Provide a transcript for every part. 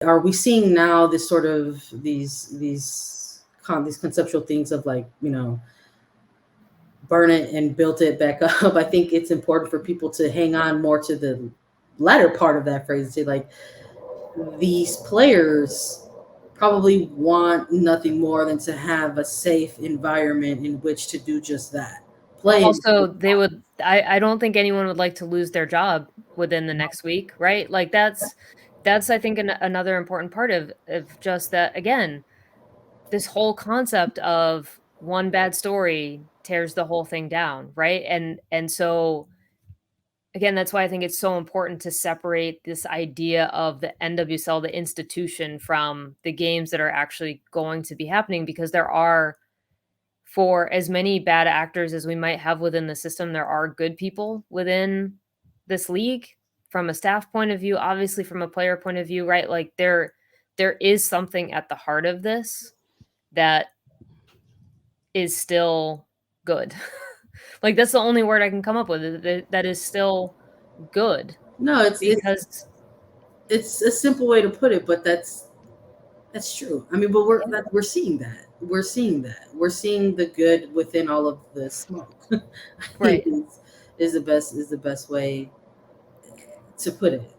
are we seeing now this sort of these conceptual things of like, burn it and built it back up? I think it's important for people to hang on more to the latter part of that phrase and say like these players probably want nothing more than to have a safe environment in which to do just that. Play and Also, they would I don't think anyone would like to lose their job within the next week, right? Like that's I think another important part of just that again, this whole concept of one bad story tears the whole thing down, right? And so again, that's why I think it's so important to separate this idea of the NWSL, the institution, from the games that are actually going to be happening, because there are, for as many bad actors as we might have within the system, there are good people within this league from a staff point of view, obviously from a player point of view, right? Like there is something at the heart of this that is still good. Like that's the only word I can come up with, that is still good, no, because it's a simple way to put it, but that's true. I mean, but we're seeing that. We're seeing the good within all of the smoke. I think right. is the best way to put it.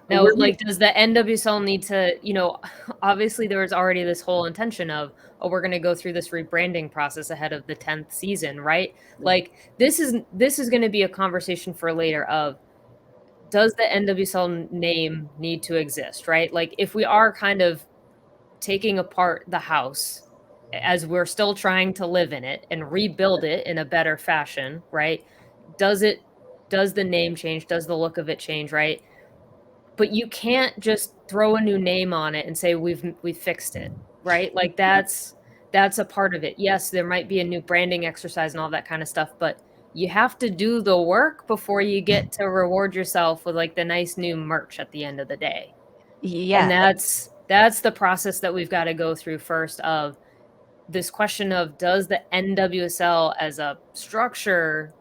Now, We're like, does the NWSL need to, obviously there was already this whole intention of, oh, we're going to go through this rebranding process ahead of the 10th season, right? Like, this is going to be a conversation for later of, does the NWSL name need to exist, right? Like, if we are kind of taking apart the house as we're still trying to live in it and rebuild it in a better fashion, right? Does it, does the name change? Does the look of it change, right? But you can't just throw a new name on it and say we've fixed it, right? Like that's a part of it. Yes, there might be a new branding exercise and all that kind of stuff, but you have to do the work before you get to reward yourself with like the nice new merch at the end of the day. And Yeah. that's the process that we've got to go through first, of this question of, does the NWSL as a structure,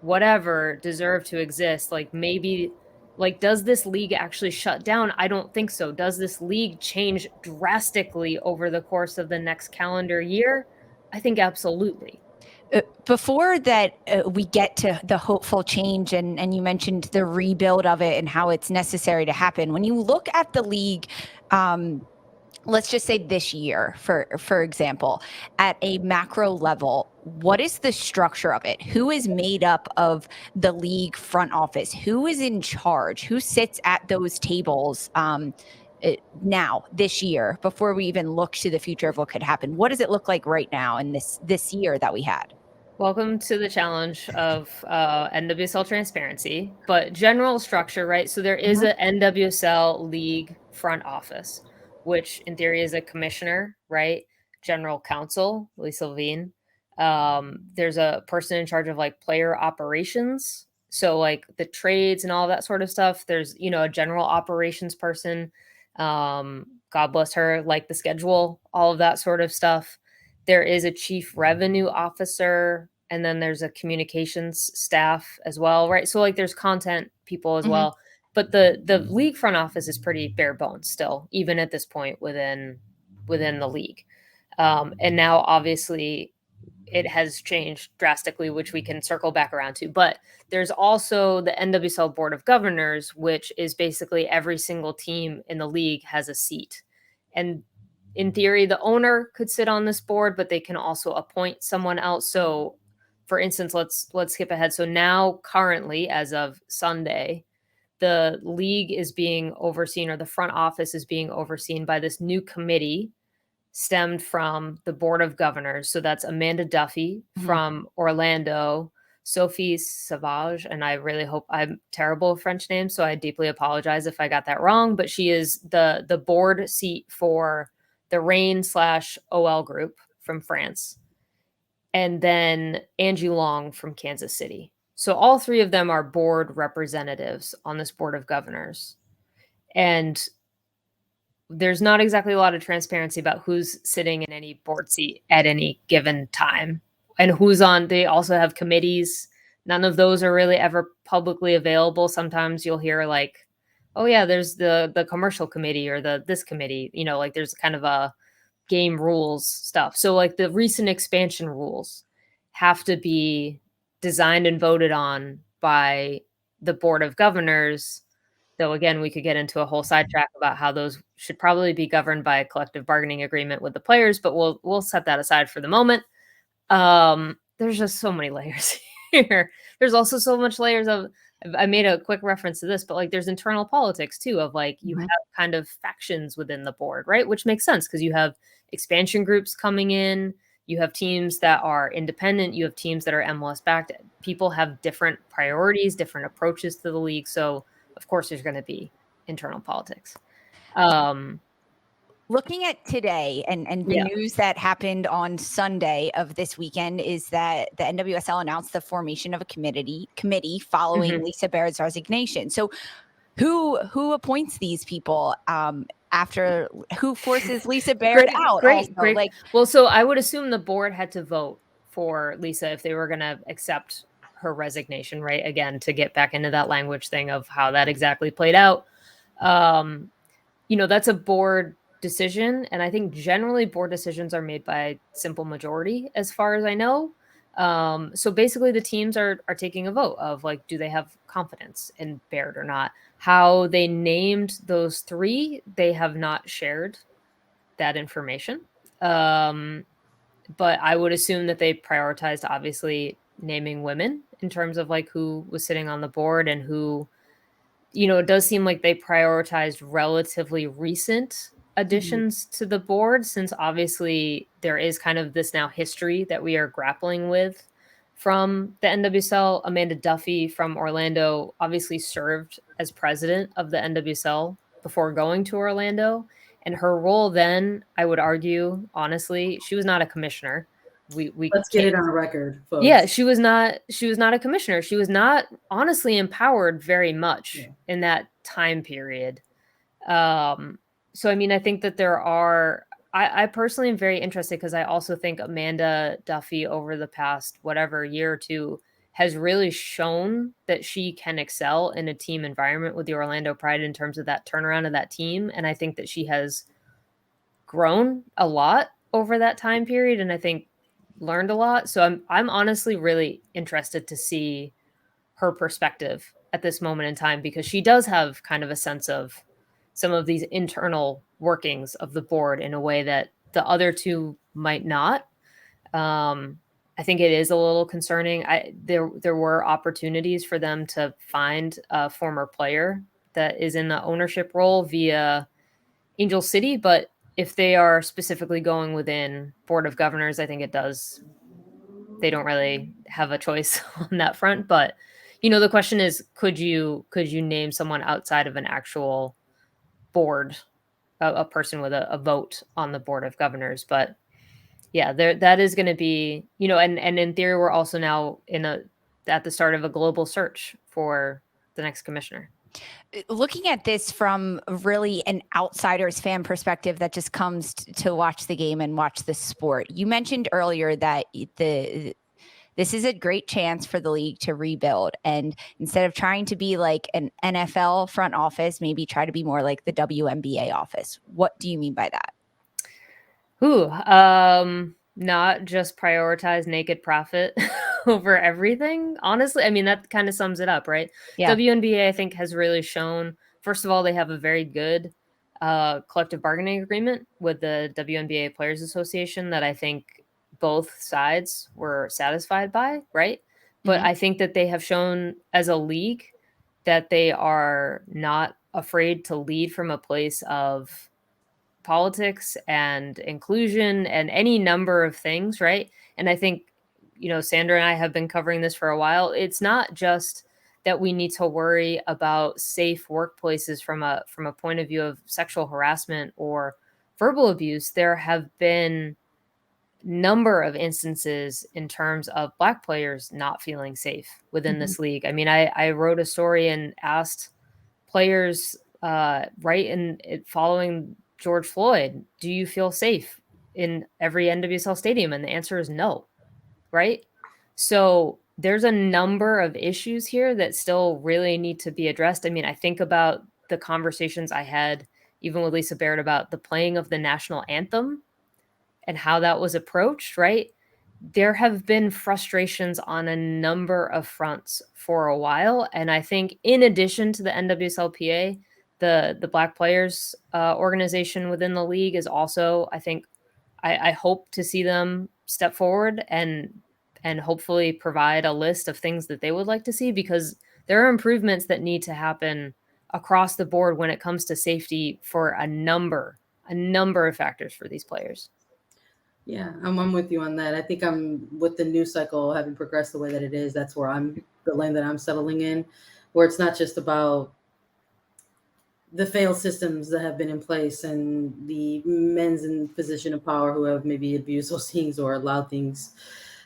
whatever, deserve to exist? Like maybe, like, does this league actually shut down? I don't think so. Does this league change drastically over the course of the next calendar year? I think absolutely. Before that, we get to the hopeful change, and you mentioned the rebuild of it and how it's necessary to happen. When you look at the league, let's just say this year, for example, at a macro level, what is the structure of it? Who is made up of the league front office? Who is in charge? Who sits at those tables now, this year, before we even look to the future of what could happen? What does it look like right now in this year that we had? Welcome to the challenge of NWSL transparency, but general structure, right? So there is a NWSL league front office, which in theory is a commissioner, right? General counsel, Lisa Baird. There's a person in charge of like player operations. So like the trades and all that sort of stuff. There's, a general operations person. God bless her, like the schedule, all of that sort of stuff. There is a chief revenue officer, and then there's a communications staff as well, right? So like there's content people as well, but the league front office is pretty bare bones still, even at this point within the league. And now obviously it has changed drastically, which we can circle back around to. But there's also the NWSL Board of Governors, which is basically every single team in the league has a seat. And in theory, the owner could sit on this board, but they can also appoint someone else. So, for instance, let's skip ahead. So now, currently, as of Sunday, the league is being overseen, or the front office is being overseen by this new committee stemmed from the Board of Governors. So that's Amanda Duffy from Orlando, Sophie Savage, and I really hope, I'm terrible with French names, so I deeply apologize if I got that wrong, but she is the board seat for the Reign/OL group from France. And then Angie Long from Kansas City. So all three of them are board representatives on this Board of Governors. And there's not exactly a lot of transparency about who's sitting in any board seat at any given time and who's on. They also have committees. None of those are really ever publicly available. Sometimes you'll hear like oh yeah, there's the commercial committee or this committee, like there's kind of a game rules stuff. So like the recent expansion rules have to be designed and voted on by the board of governors. Though again, we could get into a whole sidetrack about how those should probably be governed by a collective bargaining agreement with the players, but we'll set that aside for the moment. There's just so many layers here. There's also so much layers of, I made a quick reference to this, but like there's internal politics too, of like you have kind of factions within the board, right? Which makes sense because you have expansion groups coming in, you have teams that are independent, you have teams that are MLS backed. People have different priorities, different approaches to the league. So of course there's going to be internal politics. Looking at today and the news that happened on Sunday of this weekend is that the NWSL announced the formation of a committee following Lisa Baird's resignation. So who appoints these people after who forces Lisa Baird out? Great. Well, so I would assume the board had to vote for Lisa if they were going to accept her resignation, right? Again, to get back into that language thing of how that exactly played out. That's a board decision, and I think generally board decisions are made by simple majority as far as I know. So basically the teams are taking a vote of like, do they have confidence in Baird or not? How they named those three, they have not shared that information. But I would assume that they prioritized obviously naming women in terms of like who was sitting on the board and who, it does seem like they prioritized relatively recent additions to the board, since obviously there is kind of this now history that we are grappling with from the NWSL. Amanda Duffy from Orlando obviously served as president of the NWSL before going to Orlando. And her role then, I would argue, honestly, she was not a commissioner. Let's get it on record, folks. Yeah, she was not a commissioner. She was not honestly empowered very much in that time period. So, I mean, I think that I personally am very interested because I also think Amanda Duffy over the past, year or two has really shown that she can excel in a team environment with the Orlando Pride in terms of that turnaround of that team. And I think that she has grown a lot over that time period. And I think learned a lot. So I'm honestly really interested to see her perspective at this moment in time, because she does have kind of a sense of some of these internal workings of the board in a way that the other two might not. I think it is a little concerning. There were opportunities for them to find a former player that is in the ownership role via Angel City, but if they are specifically going within board of governors, I think they don't really have a choice on that front. But, the question is, could you name someone outside of an actual board, a person with a vote on the board of governors? But yeah, that is going to be, and in theory, we're also now at the start of a global search for the next commissioner. Looking at this from really an outsider's fan perspective that just comes to watch the game and watch the sport, you mentioned earlier that this is a great chance for the league to rebuild. And instead of trying to be like an NFL front office, maybe try to be more like the WNBA office. What do you mean by that? Not just prioritize naked profit over everything. Honestly, I mean, that kind of sums it up, right? Yeah. WNBA, I think, has really shown, first of all, they have a very good collective bargaining agreement with the WNBA Players Association that I think both sides were satisfied by, right? But I think that they have shown as a league that they are not afraid to lead from a place of politics and inclusion and any number of things, right? And I think, Sandra and I have been covering this for a while. It's not just that we need to worry about safe workplaces from a point of view of sexual harassment or verbal abuse. There have been number of instances in terms of Black players not feeling safe within this league. I mean, I wrote a story and asked players following George Floyd, do you feel safe in every NWSL stadium? And the answer is no, right? So there's a number of issues here that still really need to be addressed. I mean, I think about the conversations I had even with Lisa Baird about the playing of the national anthem and how that was approached, right? There have been frustrations on a number of fronts for a while. And I think in addition to the NWSLPA, the Black Players organization within the league is also, I think, I hope to see them step forward and hopefully provide a list of things that they would like to see, because there are improvements that need to happen across the board when it comes to safety for a number of factors for these players. Yeah, I'm with you on that. I think I'm with the news cycle having progressed the way that it is. That's where the lane that I'm settling in, where it's not just about the failed systems that have been in place and the men's in position of power who have maybe abused those things or allowed things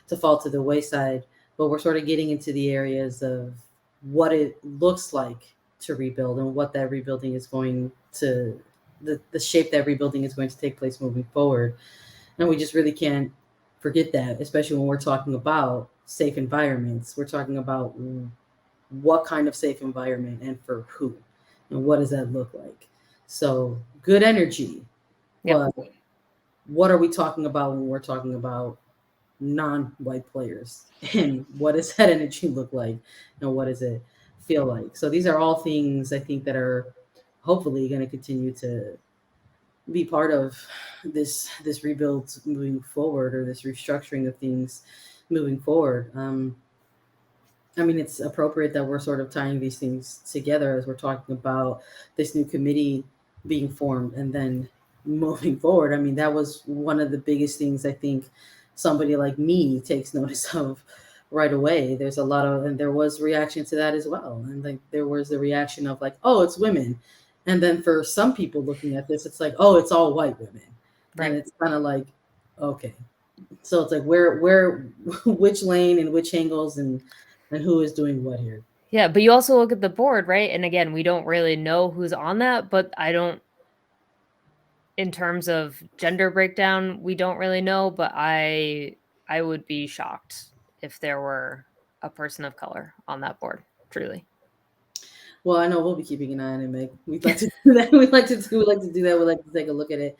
to fall to the wayside. But we're sort of getting into the areas of what it looks like to rebuild and what that rebuilding is going to, the shape that rebuilding is going to take place moving forward. And we just really can't forget that, especially when we're talking about safe environments. We're talking about what kind of safe environment and for who, and what does that look like? So good energy. Yep. But what are we talking about when we're talking about non-white players? And what does that energy look like? And what does it feel like? So these are all things I think that are hopefully going to continue to be part of this rebuild moving forward, or this restructuring of things moving forward. I mean, it's appropriate that we're sort of tying these things together as we're talking about this new committee being formed and then moving forward. I mean, that was one of the biggest things I think somebody like me takes notice of right away. There's a lot of, and there was reaction to that as well. And like there was the reaction of like, oh, it's women. And then for some people looking at this, it's like, oh, it's all white women. Right. And it's kind of like, okay. So it's like where which lane and which angles and who is doing what here. Yeah, but you also look at the board, right? And again, we don't really know who's on that, but in terms of gender breakdown, we don't really know, but I would be shocked if there were a person of color on that board, truly. Well, I know we'll be keeping an eye on it, Meg. We'd like to do that. We'd like to do that. We'd like to take a look at it.